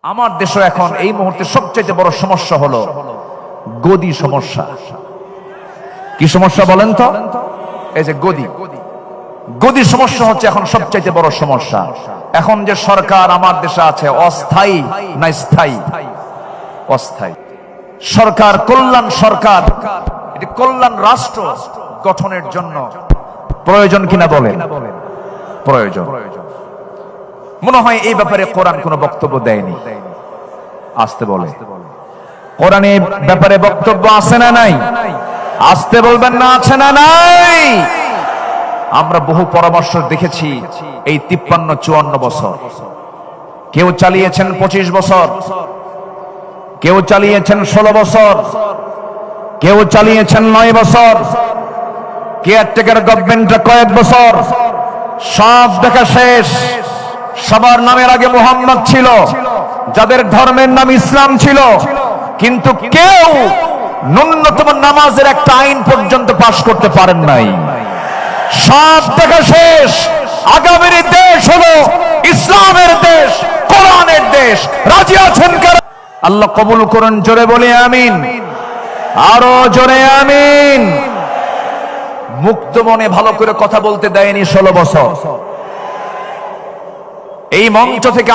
আমার দেশে এখন এই মুহূর্তে সবচেয়ে বড় সমস্যা হলো গদি সমস্যা। কি সমস্যা বলেন তো? এই যে গদি সমস্যা হচ্ছে এখন সবচেয়ে বড় সমস্যা। এখন যে সরকার আমার দেশে আছে, অস্থায়ী না স্থায়ী? অস্থায়ী সরকার, কল্যাণ সরকার, এটি কল্যাণ রাষ্ট্র গঠনের জন্য প্রয়োজন কিনা বলেন? প্রয়োজন। মনে হয় এই ব্যাপারে কোরআন কোনো বক্তব্য দেয়নি। আসতে বলে, কোরআনে ব্যাপারে বক্তব্য আছে না নাই? আসতে বলবেন না, আছে না নাই? আমরা বহু পরামর্শ দেখেছি এই 53-54 বছর। কেউ চালিয়েছেন 25 বছর, কেউ চালিয়েছেন 16 বছর, কেউ চালিয়েছেন 9 বছর, কেয়ারটেকার গভর্নমেন্টটা কয়েক বছর। সব দেখা শেষ। সবার নামের আগে মুহাম্মদ ছিল, যাদের ধর্মের নাম ইসলাম ছিল, কিন্তু কেউ ন্যূনতম নামাজের একটা আইন পর্যন্ত পাশ করতে পারেন নাই। সব দেখা শেষ। আগামীর দেশ হলো ইসলামের দেশ, কোরআনের দেশ। রাজি আছেন কারা? আল্লাহ কবুল করুন। জোরে বলি আমিন, আরো জোরে আমিন। মুক্ত মনে ভালো করে কথা বলতে দেয়নি 16 বছর। এই মঞ্চ থেকে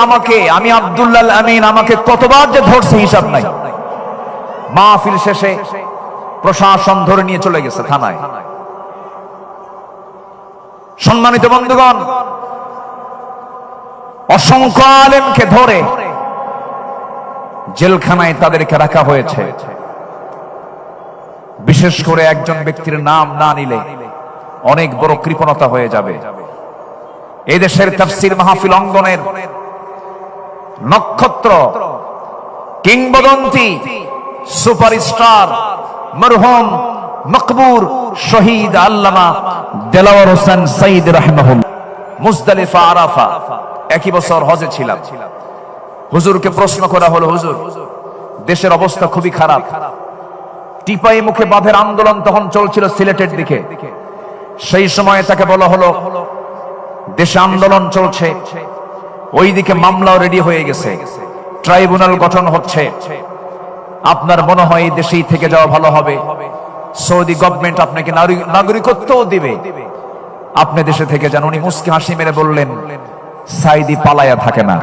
আমি আব্দুল্লাহ আমিন, আমাকে কতবার যে ধরছে হিসাব নাই। মাহফিল শেষে প্রশাসন ধরে নিয়ে চলে গেছে থানায়। সম্মানিত বন্ধুগণ, অসংখ্য আলেমকে ধরে জেলখানায় তাদেরকে রাখা হয়েছে। বিশেষ করে একজন ব্যক্তির নাম না নিলে অনেক বড় কৃপণতা হয়ে যাবে। এই দেশের তাফসীর মাহফিল অঙ্গনের নক্ষত্র, কিংবদন্তি, সুপারস্টার, মরহুম মকবুর শহীদ আল্লামা দেলাওয়ার হোসেন সাইদ রাহিমাহুল্লাহ মুজদালিফা, আরাফা একই বছর হজে ছিলাম। হুজুরকে প্রশ্ন করা হলো, হুজুর দেশের অবস্থা খুবই খারাপ। টিপাই মুখে বাঁধের আন্দোলন তখন চলছিল সিলেটের দিকে। সেই সময় তাকে বলা হলো, দেশে আন্দোলন চলছে, ওইদিকে মামলাও রেডি হয়ে গেছে, ট্রাইব্যুনাল গঠন হচ্ছে, আপনার মনে হয় এই দেশেই থেকে যাওয়া ভালো হবে। সৌদি গভর্নমেন্ট আপনাকে নাগরিকত্বও দিবে, আপনি দেশে থেকে যান। উনি মুস্কি হাসি মেরে বললেন, সাইদি পালায়া থাকে না।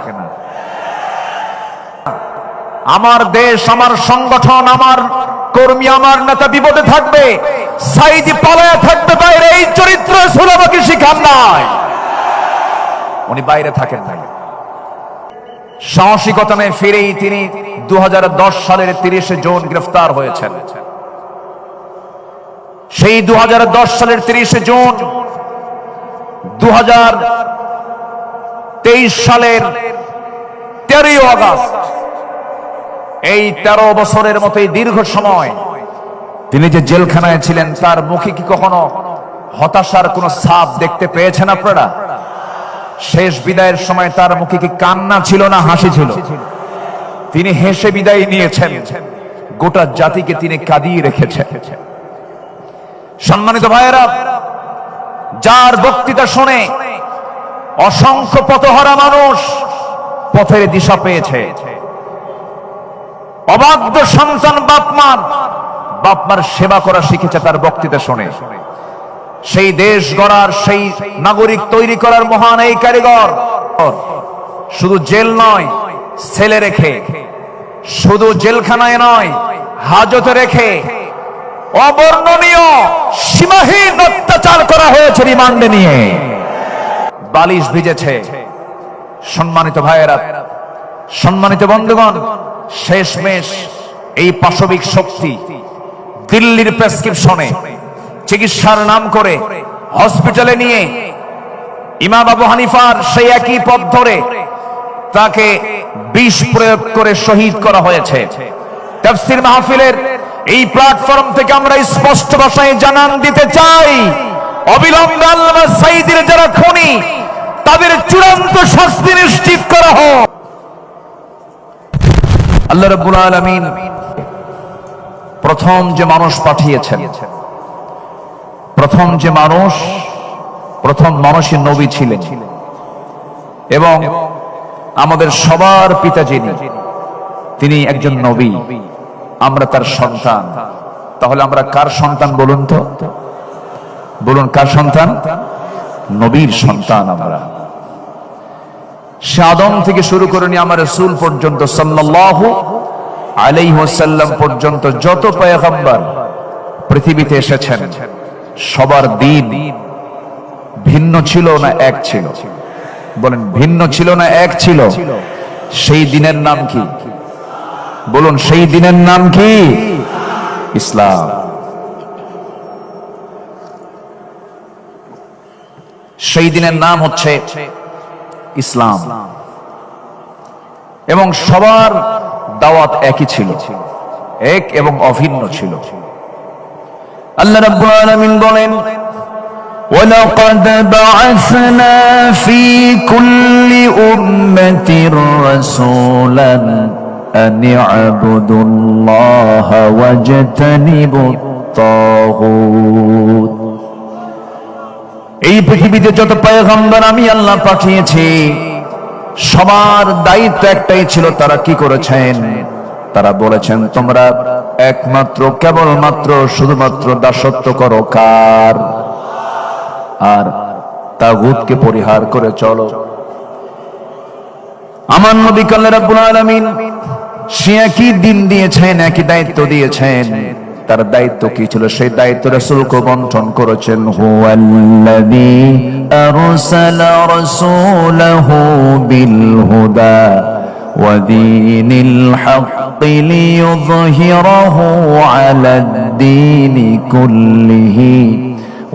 আমার দেশ, আমার সংগঠন, আমার কর্মী, আমার নেতা বিপদে থাকবে, সাইদি পালায়া থাকবে বাইরে। এই চরিত্র রাসূল আমাকে শিখান নাই। উনি বাইরে থাকেন নাই। সাহসিকতা নিয়ে ফিরেই তিনি 2010 সালের 30 জুন গ্রেফতার হয়েছেন। সেই 2010 সালের 30 জুন 2023 সালের 13 আগস্ট, এই 13 বছরের মতো দীর্ঘ সময় তিনি যে জেলখানায় ছিলেন, তার মুখে কি কখনো হতাশার কোনো ছাপ দেখতে পেয়েছেন আপনারা? শেষ বিদায়ের সময় তার মুখে কি কান্না ছিল না হাসি ছিল? তিনি হেসে বিদায় নিয়েছেন। গোটা জাতিকে তিনি কাঁদিয়ে রেখেছেন। সম্মানিত ভাইয়েরা, যার বক্তৃতা শুনে অসংখ্য পথহারা মানুষ পথের দিশা পেয়েছে, অবাধ্য সন্তান বাপমার সেবা করা শিখেছে তার বক্তৃতা শুনে। সেই দেশ গড়ার, সেই নাগরিক তৈরি করার মহান এই কারিগর শুধু জেল নয়, ছেলে রেখে, শুধু জেলখানায় নয়, হাজতে রেখে অবর্ণনীয় সীমাহীন অত্যাচার করা হয়েছে রিমান্ডে নিয়ে। বালিশ ভিজেছে। সম্মানিত ভাইয়েরা, সম্মানিত বন্ধুগণ, শেষমেশ এই পাশবিক শক্তি দিল্লির প্রেসক্রিপশনে চিকিৎসার নাম করে হসপিটালে নিয়ে ইমাম আবু হানিফার সেই একই পথ ধরে তাকে বিষ প্রয়োগ করে শহীদ করা হয়েছে। তাফসীর মাহফিলের এই প্ল্যাটফর্ম থেকে আমরা স্পষ্ট ভাষায় জানান দিতে চাই, অবিলম্বে আল্লামা সাইদির যারা খুনি, তাদের চূড়ান্ত শাস্তি নিশ্চিত করা হোক। আল্লাহ রাব্বুল আলামিন প্রথম যে মানুষ পাঠিয়েছেন, প্রথম মানুষই নবী ছিলেন, এবং আমাদের সবার পিতা যিনি, তিনি একজন নবী, আমরা তার সন্তান। তাহলে আমরা কার সন্তান বলুন তো? বলুন কার সন্তান? নবীর সন্তান আমরা। সে আদম থেকে শুরু করে নিয়ে আমার রাসূল পর্যন্ত সাল্লাল্লাহু আলাইহি ওয়াসাল্লাম পর্যন্ত যত পয়গম্বর পৃথিবীতে এসেছেন, সবার দিন ভিন্ন ছিল না এক ছিল? বলেন ভিন্ন ছিল না এক ছিল? সেই দিনের নাম কি? বলুন সেই দিনের নাম কি? ইসলাম। সেই দিনের নাম হচ্ছে ইসলাম। এবং সবার দাওয়াত একই ছিল, এক এবং অভিন্ন ছিল। আল্লাহ রাব্বুল আলামিন বলেন, وَلَقَدْ بَعَثْنَا فِي كُلِّ أُمَّةٍ رَسُولًا أَنِ اعْبُدُوا اللَّهَ وَاجْتَنِبُوا الطَّاغُوتَ। এই পৃথিবীতে যত পয়গম্বর আমি আল্লাহ পাঠিয়েছি, সবার দায়িত্ব একটাই ছিল। তারা কি করেছেন? তারা বলেছেন তোমরা একমাত্র কেবলমাত্র শুধুমাত্র দাসত্ব করো কার? আর তাগুতকে পরিহার করে চলো। আমার নবী আল্লাহ রাব্বুল আলামিন সে একই দিন দিয়েছেন, একই দায়িত্ব দিয়েছেন। তার দায়িত্ব কি ছিল? সেই দায়িত্ব রাসূলকে বন্টন করেছেন। হুয়াল্লাযী আরসালা রাসূলাহু বিল হুদা ওয়া দীনিল হাক্কি লিইয়ুযহিরাহু আলাদ দীনি কুল্লিহি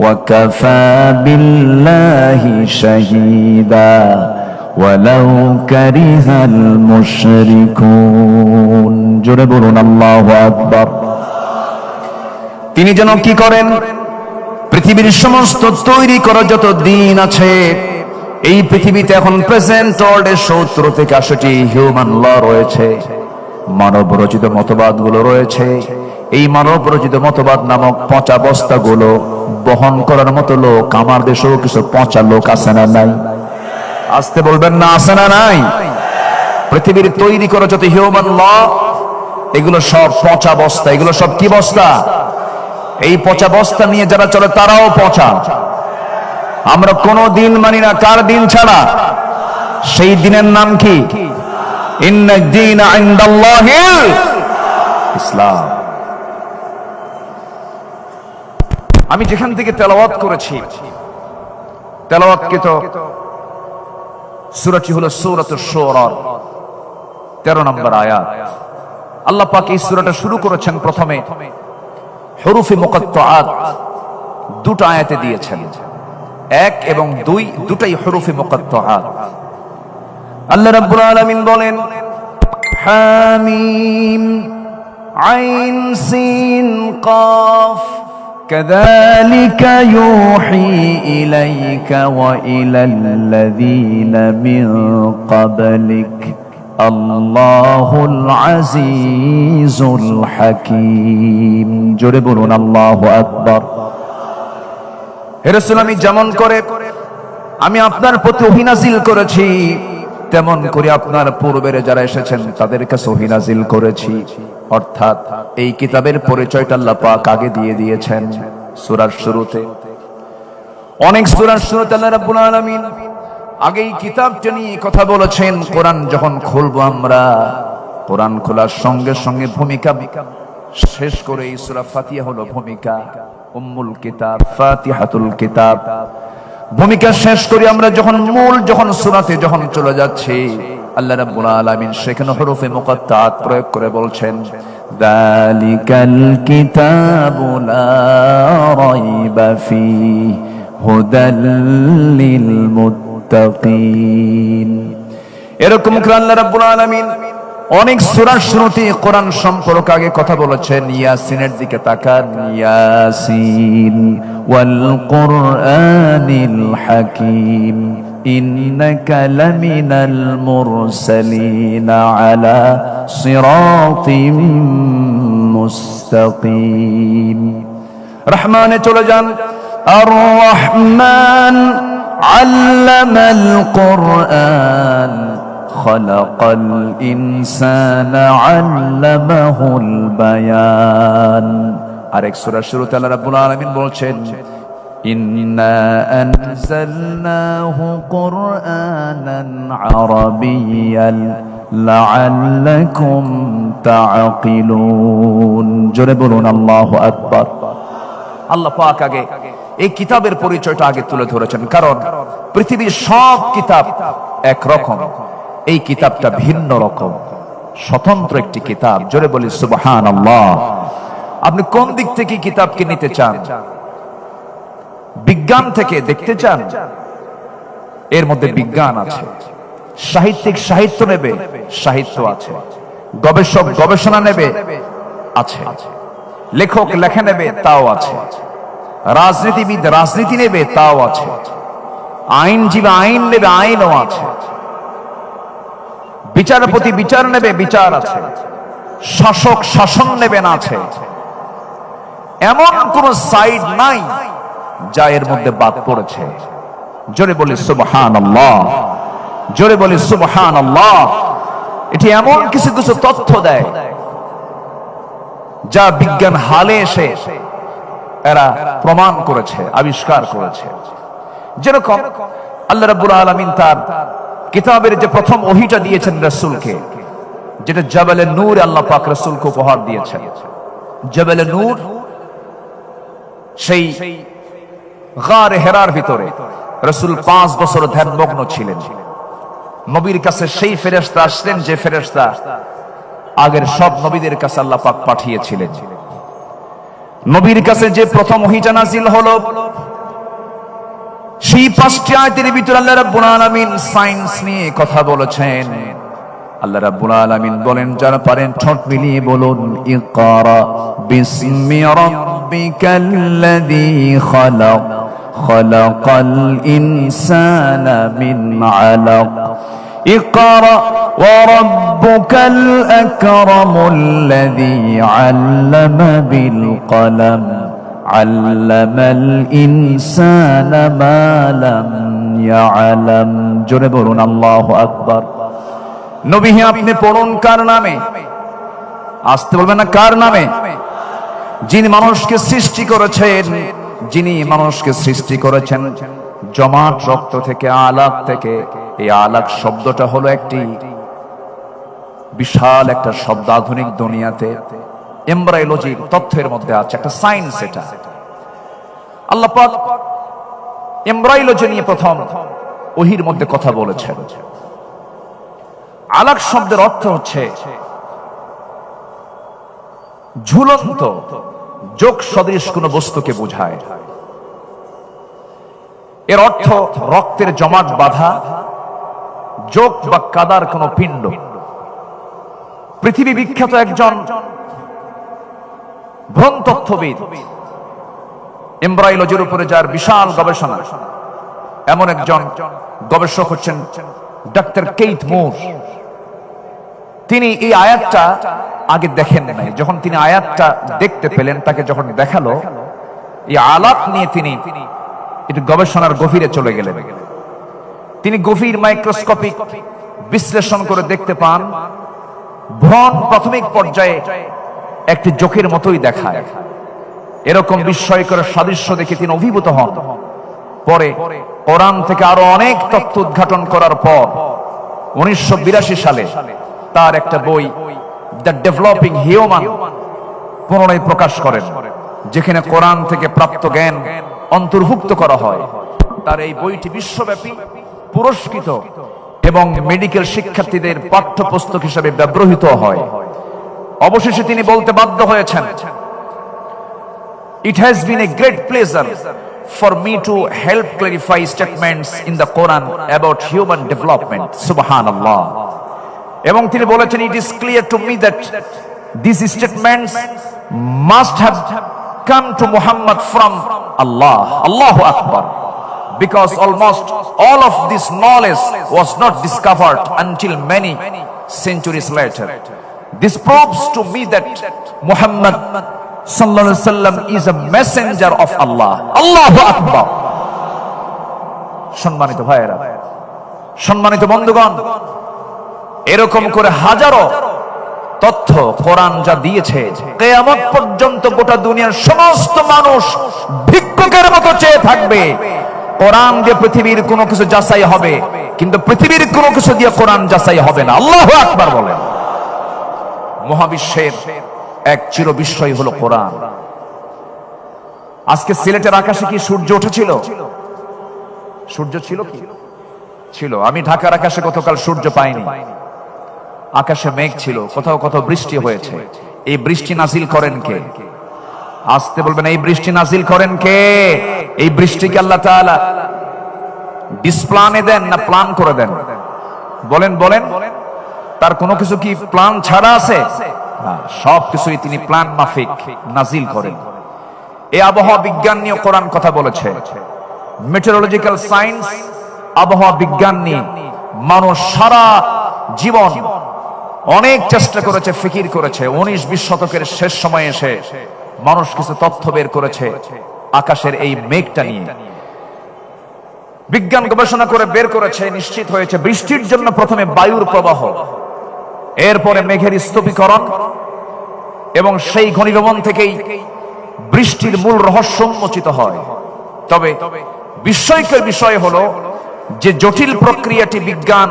ওয়া কাফা বিল্লাহি শাহীদা ওয়ালাউ কারিহাল মুশরিকুন। জোরে বলুন আল্লাহু আকবার। তিনি যেন কি করেন? পৃথিবীর সমস্ত তৈরি করা যত দিন আছে, এই পৃথিবীতে এখন প্রেজেন্ট ওয়ার্ল্ডে 70 থেকে 80টি হিউম্যান ল রয়েছে, মানব রচিত মতবাদগুলো রয়েছে। এই মানব রচিত মতবাদ নামক পচা বস্তাগুলো বহন করার মতো লোক আমার দেশেও কিছু পচা লোক আছে না নাই? আসতে বলবেন না, আছে না নাই? পৃথিবীর তৈরি করা যত হিউম্যান ল, এগুলো সব পচা বস্তা। এগুলো সব কি বস্তা? এই পচা বস্তা নিয়ে যারা চলে তারাও পচা। আমরা কোনো দিন মানি না কার দিন ছাড়া? সেই দিনের নাম কি? ইন্নাদ দীনা ইনদাল্লাহিল ইসলাম। আমি যেখান থেকে তেলাওয়াত করেছি, তেলাওয়াতকৃত সূরাটি হলো সূরাতুশ শুরা 13 নম্বর আয়াত। আল্লাহ পাক এই সূরাটা শুরু করেছেন প্রথমে হুরুফে মুকাত্তাআত দুটো আয়াতে দিয়েছেন, 1 এবং 2 দুটাই হুরুফে মুকাত্তাআত। আল্লাহ রাব্বুল আলামিন বলেন, হামিম আইন সিন কাফ কাযালিকা ইউহি ইলাইকা ওয়া ইলাল্লাযীনা মিন ক্বাবলিক আল্লাহুল আজিজুল হাকীম। জোরে বলুন আল্লাহু আকবার। হে রাসূল, আমি যেমন করে আমি আপনার প্রতি ওহী নাযিল করেছি, তেমন করে আপনার পূর্বের যারা এসেছেন তাদের কাছে ওহী নাযিল করেছি। অর্থাৎ এই কিতাবের পরিচয়টা আল্লাহ পাক আগে দিয়ে দিয়েছেন সূরার শুরুতে। অনেক সূরার শুরুতে আল্লাহ রাব্বুল আলামিন আগে এই কিতাবটা নিয়ে কথা বলেছেন। কোরআন যখন খুলবো আমরা, কোরআন খোলার সঙ্গে সঙ্গে ভূমিকা শেষ করে এই সূরা ফাতিহা হলো ভূমিকা, উম্মুল কিতাব, ফাতিহাতুল কিতাব। ভূমিকা শেষ করে আমরা যখন সূরাতে যখন চলে যাচ্ছি, আল্লাহ রাব্বুল আলামিন সেখানে হুরুফে মুকাত্তাআত প্রয়োগ করে বলছেন, যালিকাল কিতাবু লা রাইবা ফীহি হুদাল লিল মুত্তাকিন। এরকম করে আল্লাহ রাব্বুল আলামিন অনেক সূরার শুরুতে কোরআন সম্পর্কে আগে কথা বলেছেন। ইয়াসিনের দিকে তাকান, ইয়াসিন ওয়াল কুরআনিল হাকীম ইন্নাকা লামিনাল মুরসালিনা আলা সিরাতিম মুস্তাকিম। রহমানে চলে যান, আর রহমান আল্লামাল কুরআন খালাকাল ইনসানা আল্লামাহুল বায়ান। আরেক সূরার শুরুতে আল্লাহ রাব্বুল আলামিন বলছেন, ইন্না আনজালনাহু কুরআনান আরাবিয়্যান লাআল্লাকুম তাআকিলুন। জোরে বলুন আল্লাহু আকবার। আল্লাহ পাক আগে এই কিতাবের পরিচয়টা আগে তুলে ধরেছেন, কারণ পৃথিবীর সব কিতাব একরকম, এই কিতাবটা ভিন্ন রকম, স্বতন্ত্র একটি কিতাব। জোরে বলি সুবহানাল্লাহ। আপনি কোন দিক থেকে কিতাবকে নিতে চান? বিজ্ঞান থেকে দেখতে চান? এর মধ্যে বিজ্ঞান আছে। সাহিত্যিক সাহিত্য নেবে, সাহিত্য আছে। গবেষক গবেষণা নেবে, আছে। লেখক লেখা নেবে, তাও আছে। রাজনীতিবিদ রাজনীতি নেবে, তাও আছে। আইনজীবী আইন নেবে, আইনও আছে। বিচারপতি বিচার নেবে, বিচার আছে। শাসক শাসন নেবেন, আছে। এমন কোন সাইড নাই যা এর মধ্যে বাদ পড়েছে। জোরে বলি সুবহানাল্লাহ, জোরে বলি সুবহানাল্লাহ। এটি এমন কিছু কিছু তথ্য দেয় যা বিজ্ঞান হালে এসে এরা প্রমাণ করেছে, আবিষ্কার করেছে। যেরকম আল্লাহ রাব্বুল আলামিন তার কিতাবের যে প্রথম ওহীটা দিয়েছেন রাসূলকে, যেটা জাবালে নূর আল্লাহ পাক রাসূলকে উপহার দিয়েছেন। জাবালে নূর সেই গারে হেরার ভিতরে রাসূল 5 বছর ধ্যানমগ্ন ছিলেন। নবীর কাছে সেই ফেরেশতা আসলেন যে ফেরেশতা আগের সব নবীদের কাছে আল্লাহ পাক পাঠিয়েছিলেন। নবীর কাছে যে প্রথম ওহীটা নাযিল হলো, সেই 5টি আয়াতের ভিতরে আল্লাহ রাব্বুল আলামিন সায়েন্স নিয়ে কথা বলেছেন। আল্লাহ রাব্বুল আলামিন বলেন, যারা পারেন ঠোঁট মিলিয়ে বলুন, ইকরা বিসমি রাব্বিকাল্লাযী খালাক খালাকাল ইনসানা মিন আলাক ইকরা ওয়া রাব্বুকাল আকরামুল্লাযী আল্লামা বিল কলম আল্লামাল ইনসানা মা লাম ইয়ালাম। জোরে বলুন আল্লাহু আকবার। নবী হে, আপনি পড়ুন কার নামে? আসতে বলবেন না, কার নামে? যিনি মানুষকে সৃষ্টি করেছেন, যিনি মানুষকে সৃষ্টি করেছেন জমাট রক্ত থেকে, আলাক থেকে। এই আলাক শব্দটা হলো একটি বিশাল একটা শব্দ। আধুনিক দুনিয়াতে এমব্রায়োলজির তথ্যের মধ্যে আছে, একটা সায়েন্স। এটা আল্লাহ পাক এমব্রায়োলজি নিয়ে প্রথম ওহীর মধ্যে কথা বলেছেন। আলাক শব্দের অর্থ হচ্ছে ঝুলন্ত, যোগ সদৃশ কোন বস্তুকে বোঝায়। এর অর্থ রক্তের জমাট বাঁধা যোগ বা কাদার কোন পিণ্ড। পৃথিবী বিখ্যাত একজন ভ্রূণতত্ত্ববিদ, এমব্রায়োলজির উপরে যার বিশাল গবেষণা, এমন একজন গবেষক হচ্ছেন ডাক্তার কেইট মুর। তিনি এই আয়াতটা আগে দেখেন নাই। যখন তিনি আয়াতটা দেখতে পেলেন, তাকে যখন দেখালো, এই আলাপ নিয়ে তিনি একটু গবেষণার গভীরে চলে গেলেন। তিনি গভীর মাইক্রোস্কোপিক বিশ্লেষণ করে দেখতে পান, ভ্রূণ প্রাথমিক পর্যায়ে একটি চোখের মতোই দেখায়। এরকম বিস্ময়কর সাদৃশ্য দেখে তিনি অভিভূত হন। পরে কোরআন থেকে আরো অনেক তথ্য উদ্ঘাটন করার পর 1982 সালে তার একটা বই দ্য ডেভেলপিং হিউম্যান পুনরায় প্রকাশ করেন, যেখানে কোরআন থেকে প্রাপ্ত জ্ঞান অন্তর্ভুক্ত করা হয়। তার এই বইটি বিশ্বব্যাপী পুরস্কৃত এবং মেডিকেল শিক্ষার্থীদের পাঠ্যপুস্তক হিসেবে ব্যবহৃত হয়। অবশেষে তিনি বলতে বাধ্য হয়েছেন, It has been a great pleasure for me to help clarify statements in the Quran about human development. Subhanallah. এবং তিনি বলেছেন, it is clear to me that these statements must have come to Muhammad from Allah. Allahu Akbar. Because almost all of this knowledge was not discovered until many centuries later. This proves to me that Muhammad sallallahu alaihi wasallam is a messenger of Allah. Allahu Akbar. সম্মানিত ভাইয়েরা, সম্মানিত বন্ধুগণ, এরকম করে হাজারো তথ্য কোরআন যা দিয়েছে, কিয়ামত পর্যন্ত গোটা দুনিয়ার সমস্ত মানুষ ভিক্ষুকের মতো চেয়ে থাকবে। কোরআন দিয়ে পৃথিবীর কোনো কিছু যাচাই হবে, কিন্তু পৃথিবীর কোনো কিছু দিয়ে কোরআন যাচাই হবে না। আল্লাহু আকবার বলেন। মহাবিশ্বের এক চির বিস্ময় হলো কোরআন। আজকে সিলেটের আকাশে কি সূর্য উঠেছিল? সূর্য ছিল কি? ছিল। আমি ঢাকার আকাশে গতকাল সূর্য পাইনি। আকাশে মেঘ ছিল, কোথাও কোথাও বৃষ্টি হয়েছে। এই বৃষ্টি নাজিল করেন কে? আসতে বলবেন, এই বৃষ্টি নাজিল করেন কে? এই বৃষ্টিকে আল্লাহ তাআলা ডিসপ্লানে দেন না প্ল্যান করে দেন? বলেন বলেন, তার কোনো কিছু কি প্ল্যান ছাড়া আছে? না, সব কিছুই তিনি প্ল্যান মাফিক নাজিল করেন। এই আবহাওয়া বিজ্ঞান নিয়ে কোরআন কথা বলেছে। মেটেরোলজিক্যাল সায়েন্স, আবহাওয়া বিজ্ঞান নিয়ে মানুষ সারা জীবন অনেক চেষ্টা করেছে, ফিকির করেছে। 19-20 শতকের শেষ সময়ে এসে মানুষ কিছু তথ্য বের করেছে আকাশের এই মেঘটা নিয়ে। বিজ্ঞান গবেষণা করে বের করেছে, নিশ্চিত হয়েছে বৃষ্টির জন্য প্রথমে বায়ুর প্রবাহ, এরপরে মেঘের স্তূপীকরণ, এবং সেই ঘনীভবন থেকেই বৃষ্টির মূল রহস্য উন্মোচিত হয়। তবে বিস্ময়কর বিষয় হলো যে জটিল প্রক্রিয়াটি বিজ্ঞান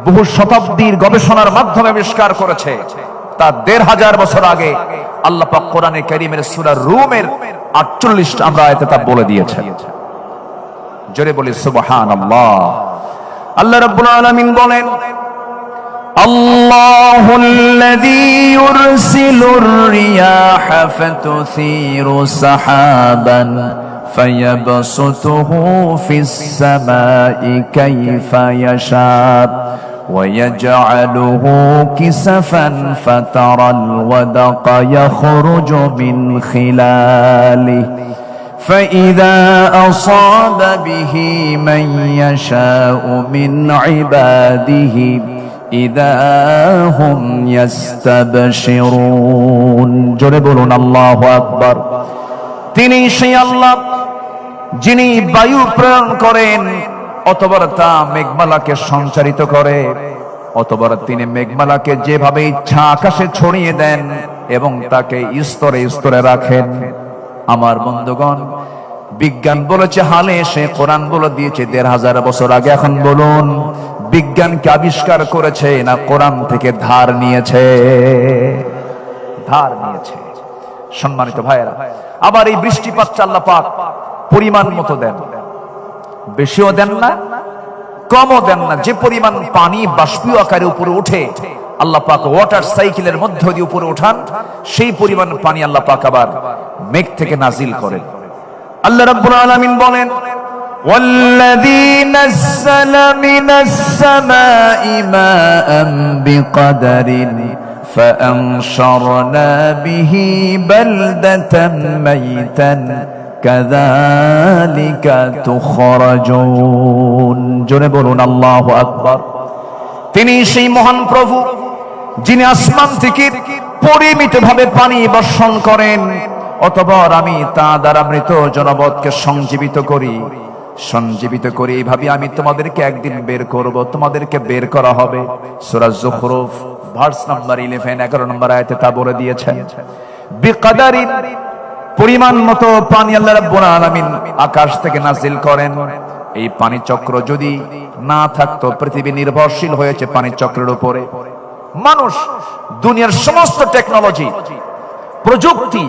বহু শতাব্দীর গবেষণার মাধ্যমে আবিষ্কার করেছে, তা 1500 বছর আগে আল্লাহ পাক কোরআনে কারীমের সূরা রুমের 48 আমরা আয়াতে তা বলে দিয়েছেন। জোরে বলি সুবহানাল্লাহ। আল্লাহ রাব্বুল আলামিন বলেন, আল্লাহুল্লাযী ইউরসিলুর রিয়াহা ফাতুসীরু সাহাবান ফায়াবসুতুহু ফিস সামাই কাইফা ইয়াশা ويجعله كسفا فترى الودق يخرج من خلاله فإذا أصاب به من يشاء من عباده إذا هم يستبشرون জোরে বলুন আল্লাহু আকবার। তিনি সেই আল্লাহ যিনি বায়ু প্রেরণ করেন, অতবার তা মেঘমালাকে সঞ্চারিত করে, অতবার তিনি মেঘমালাকে যেভাবে ইচ্ছা আকাশে ছড়িয়ে দেন এবং তাকে স্তরে স্তরে রাখেন। আমার বন্ধুগণ, বিজ্ঞান বলেছে হালে এসে, কোরআন বলে দিয়েছে 1500 বছর আগে। এখন বলুন, বিজ্ঞানকে আবিষ্কার করেছে না কোরআন থেকে ধার নিয়েছে? ধার নিয়েছে। সম্মানিত ভাইয়েরা, আবার এই বৃষ্টিপাত আল্লাহ পাক পরিমাণ মতো দেন, বেশিও দেন না কমও দেন না। যে পরিমাণ পানি বাষ্পীয় আকারে উপরে উঠে আল্লাহ পাক ওয়াটার সাইকেলের মধ্য দিয়ে উপরে ওঠান, সেই পরিমাণ পানি আল্লাহ পাক আবার মেঘ থেকে নাজিল করেন। আল্লাহ রাব্বুল আলামিন বলেন, ওয়াল্লাযী নাযালা মিনাস সামাই মাআন বিকদারিন ফাআনশারনা বিহি বালদাতান মাইতান কাযালিকা তুখরাজুন। জোরে বলুন আল্লাহু আকবার। তিনি সেই মহান প্রভু যিনি আসমান থেকে পরিমিতভাবে পানি বর্ষণ করেন, অতঃপর আমি তা দ্বারা মৃত জনপদকে সঞ্জীবিত করি। এইভাবে আমি তোমাদেরকে একদিন বের করব, তোমাদেরকে বের করা হবে। সূরা যুখরুফ ভার্স নাম্বার 11 নম্বর আয়াতে তা বলে দিয়েছেন। বিকদারিন, পরিমাণ মতো পানি আল্লাহ রাব্বুল আলামিন আকাশ থেকে নাজিল করেন। এই পানি চক্র যদি না থাকতো, পৃথিবী নির্ভরশীল হয়েছে পানি চক্রের উপরে। মানুষ দুনিয়ার সমস্ত টেকনোলজি, প্রযুক্তি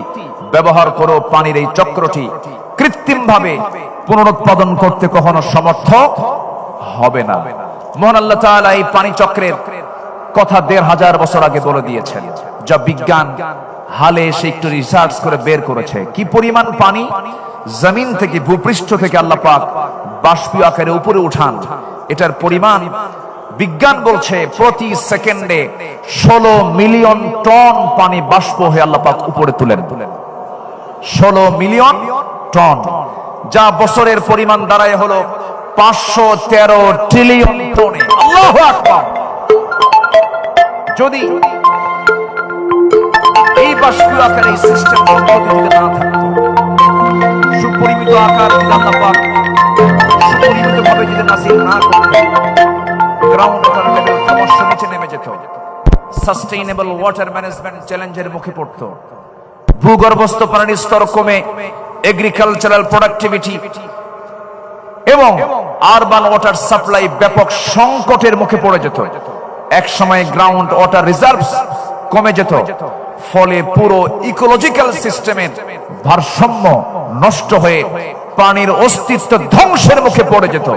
ব্যবহার করে পানির এই চক্রটি কৃত্রিমভাবে পুনরুৎপাদন করতে কখনো সমর্থ হবে না। মহান আল্লাহ তাআলা এই পানি চক্রের কথা 1500 বছর আগে বলে দিয়েছেন, যা বিজ্ঞান হালে এসে একটু রিসার্চ করে বের করেছে। কি পরিমাণ পানি জমিন থেকে, ভূপৃষ্ঠ থেকে আল্লাহ পাক বাষ্পীয় আকারে উপরে উঠান, এটার পরিমাণ বিজ্ঞান বলছে প্রতি সেকেন্ডে 16 মিলিয়ন টন পানি বাষ্প হয়ে আল্লাহ পাক উপরে তুলেন। 16 মিলিয়ন টন, যা বছরের পরিমাণ দাঁড়ায় হলো 513 ট্রিলিয়ন টনে। আল্লাহু আকবার। যদি এই বাষ্পীয় আকারে এই সিস্টেম যদি না থাকতো, সুপরিমিত আকার যদি আল্লাহ পাক সুপরিমিতভাবে যদি নাজিল না করতেন, গ্রাউন্ড ওয়াটার লেভেল ক্রমশ নিচে নেমে যেত। সাস্টেইনেবল ওয়াটার ম্যানেজমেন্ট চ্যালেঞ্জের মুখে পড়ত। ভূগর্ভস্থ পানির স্তর কমে এগ্রিকালচারাল প্রোডাক্টিভিটি এবং আরবান ওয়াটার সাপ্লাই ব্যাপক সংকটের মুখে পড়ে যেত। এক সময় গ্রাউন্ড ওয়াটার রিজার্ভস কমে যেত, ফলে পুরো ইকোলজিক্যাল সিস্টেমের ভারসাম্য নষ্ট হয়ে পানির অস্তিত্ব ধ্বংসের মুখে পড়ে যেত।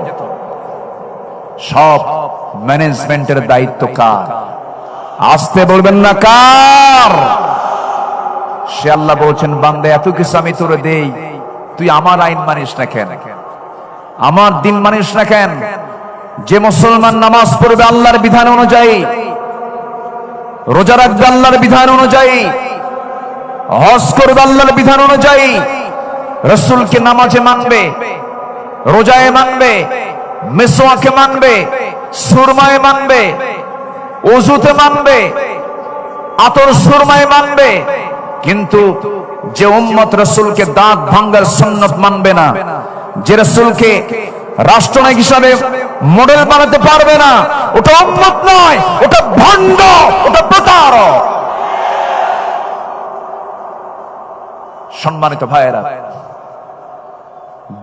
সব ম্যানেজমেন্টের দায়িত্ব কার? আসতে বলবেন না কার? সে আল্লাহ বলছেন, বান্দা এত কিছু আমি তোরে দেই, তুই আমার আইন মানিস না কেন? আমার দিন মানিস না কেন? যে মুসলমান নামাজ পড়বে আল্লাহর বিধান অনুযায়ী, রোজা রাখবে আল্লাহর বিধান অনুযায়ী, হজ করবে আল্লাহর বিধান অনুযায়ী, রাসূলকে নামাজে মানবে, রোজায় মানবে, মিসওয়াকে মানবে, সুরমায় মানবে, ওযুতে মানবে, আতর সুরমায় মানবে, কিন্তু যে উম্মত রাসূলকে দাঁত ভাঙার সুন্নাত মানবে না, যে রাসূলকে রাষ্ট্রনায়ক হিসাবে মডেল বানাতে পারবে না, ওটা উম্মত নয়, ওটা ভণ্ড, ওটা প্রতারক। সম্মানিত ভাইয়েরা,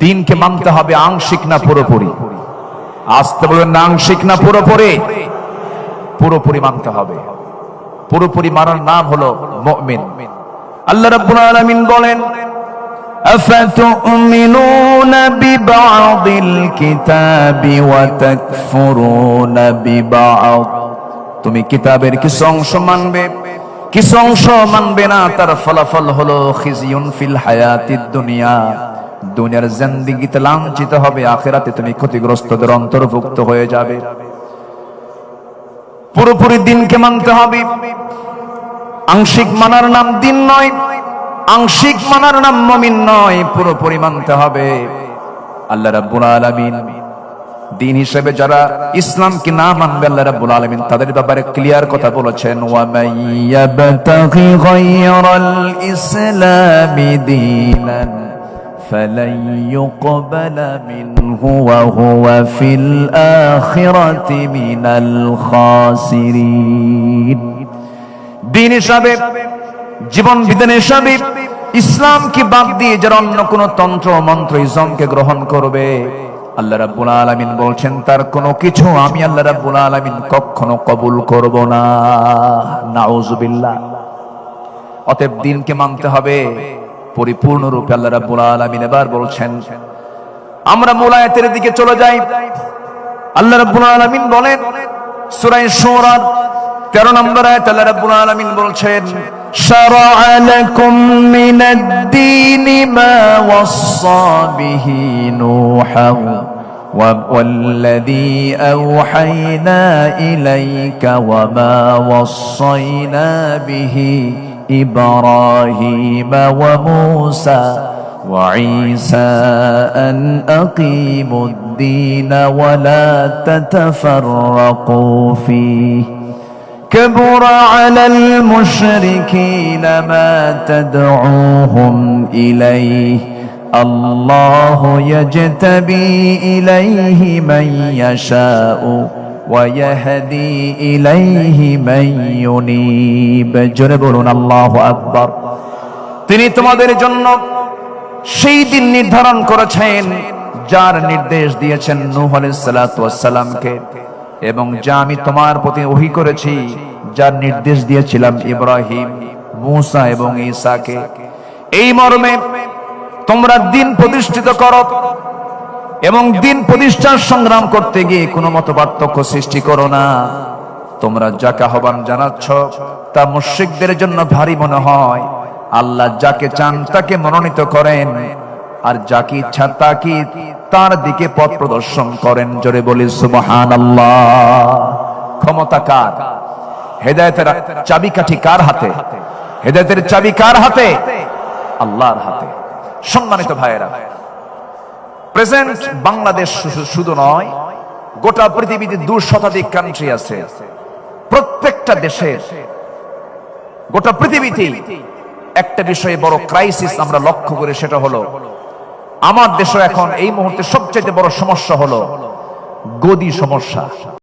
দিনকে মানতে হবে আংশিক না পুরোপুরি? আসতে বলবেন না আংশিক না পুরোপুরি? পুরোপুরি মানতে হবে। পুরোপুরি মানার নাম হলো মুমিন। আল্লাহ রাব্বুল আলামিন বলেন, আফাতুমিনুনা বিবা'দিল কিতাবি ওয়া তাকফুরুনা বিবা'দ। তুমি কিতাবের কিছু অংশ মানবে, কিছু অংশ মানবে না, তার ফলাফল হলো খিজিয়ুন ফিল হায়াতিদ দুনিয়া, দুনিয়ার জিন্দেগিতে লাঞ্ছিত হবে, আখিরাতে তুমি ক্ষতিগ্রস্তদের অন্তর্ভুক্ত হয়ে যাবে। পুরোপুরি দিনকে মানতে হবে। আংশিক মানার নাম দিন নয়, আংশিক মানার নাম মুমিন নয়, পুরোপুরি মানতে হবে। আল্লাহ রাব্বুল আলামিন দিন হিসেবে যারা ইসলামকে না মানবে, আল্লাহ রাব্বুল আলামিন তাদের ব্যাপারে ক্লিয়ার কথা বলেছেন, ওয়া মাইয়াবতাগি গায়রাল ইসলামি দীনান ফালান ইউকবালা মিনহু ওয়া হুয়া ফিল আখিরাতি মিনাল খাসিরিন। দিন হিসাবে, জীবন বিধান হিসাবে ইসলামকে বাদ দিয়ে যারা অন্য কোন তন্ত্র মন্ত্র ইসলামকে গ্রহণ করবে, আল্লাহ রাব্বুল আলামিন বলছেন তার কোনো কিছু আমি আল্লাহ রাব্বুল আলামিন কখনো কবুল করব না। নাউযুবিল্লাহ। অতএব দিনকে মানতে হবে পরিপূর্ণ রূপে। আল্লাহ রাব্বুল আলামিন এবার বলছেন, আমরা মূল আয়াতের দিকে চলে যাই। আল্লাহ রাব্বুল আলামিন বলেন সূরা শুরা 13 নম্বর আয়াত, আল্লাহ রাব্বুল আলামিন বলছেন, শারা'a লাকুম মিনাদ-দীনি মা ওয়াসসা বিহি নূহান ওয়াল্লাযী আওহায়না ইলাইকা ওয়া মা ওয়াসাইনা বিহি ইব্রাহিমা ওয়া মূসা ওয়া ঈসা আন আকিমুদ-দীনা ওয়া লা তাতাফাররাকু ফীহি كبر على المشركين ما تدعوهم إليه الله يجتبي إليه من يشاء ويهدي إليه من ينيب। জোরে বলুন আল্লাহু আকবার। তিনি তোমাদের জন্য সেই দিন নির্ধারণ করেছেন যার নির্দেশ দিয়েছেন নূহ আলাইহিস সালাতু ওয়াস সালামকে, এবং যা আমি তোমার প্রতি ওহী করেছি, যার নির্দেশ দিয়েছিলাম ইব্রাহিম, মূসা এবং ঈসাকে। এই মর্মে তোমরা দিন প্রতিষ্ঠিত করো এবং দিন প্রতিষ্ঠার সংগ্রাম করতে গিয়ে কোনো মত পার্থক্য সৃষ্টি করো না। তোমরা যাকে আহ্বান জানাচ্ছ তা মুশরিকদের জন্য ভারী মনে হয়। আল্লাহ যাকে চান তাকে মনোনীত করেন, আর যাকে ইচ্ছা তাকে তার দিকে পথ প্রদর্শন করেন। জোরে বলি সুবহানাল্লাহ। ক্ষমতা কার? হেদায়েতের চাবিকাঠি কার হাতে? হেদায়েতের চাবি কার হাতে? আল্লাহর হাতে। সম্মানিত ভাইয়েরা, প্রেজেন্ট বাংলাদেশ শুধু নয়, গোটা পৃথিবীতে 2 শতাধিক কান্ট্রি আছে। প্রত্যেকটা দেশের, গোটা পৃথিবীতে একটা বিষয়ে বড় ক্রাইসিস আমরা লক্ষ্য করি, সেটা হলো আমার দেশে এখন এই মুহূর্তে সবচেয়ে বড় সমস্যা হলো গদি সমস্যা।